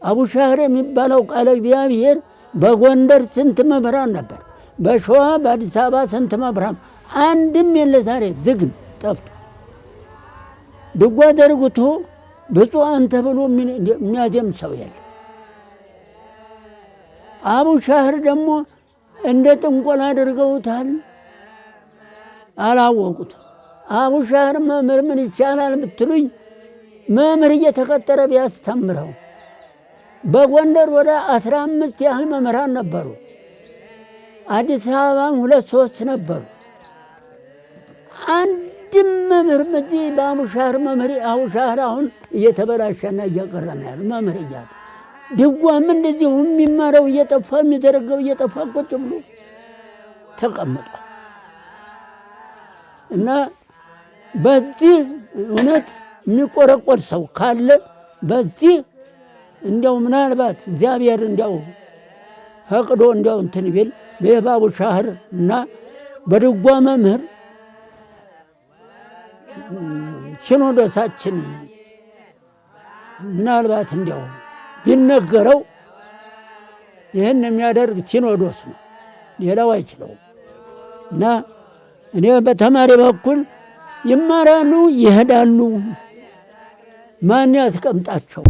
አቡሻህር የሚባለው ቃለ እግዚአብሔር በጎንደር ስንት መምህራን ነበር? በሸዋ በአዲስ አበባ ስንት መምህራን? አንድም የለ ዛሬ ዝግ ጠፍቶ ድጓ ዘርግቶ ብፁዓን ተብሎ የሚያዜም ሰው የለ። አቡሻህር ደግሞ እንደ ጥንቆላ አድርገውታል፣ አላወቁትም። አቡሻህር መምህር ምን ይቻላል ብትሉኝ መምህር እየተቀጠረ ቢያስተምረው በጎንደር ወደ 15 ያህል መምህራን ነበሩ። አዲስ አበባም 2-3 ነበሩ። አንድም መምህር በዚህ በአቡሻህር መምህር አቡሻህር አሁን እየተበላሸና እየቀረ ነው ያለው መምህር እያለ ድጓም እንደዚሁ የሚማረው እየጠፋ የሚዘረገው እየጠፋ ቁጭ ብሎ ተቀምጧል። እና በዚህ እውነት የሚቆረቆር ሰው ካለ በዚህ እንዲያው ምናልባት እግዚአብሔር እንዲያው ፈቅዶ እንዲያው እንትን ቢል በአቡሻህር እና በድጓ መምህር ሲኖዶሳችን ምናልባት እንዲያው ቢነገረው ይህን የሚያደርግ ሲኖዶስ ነው፣ ሌላው አይችለውም። እና እኔ በተማሪ በኩል ይማራሉ፣ ይሄዳሉ፣ ማን ያስቀምጣቸው?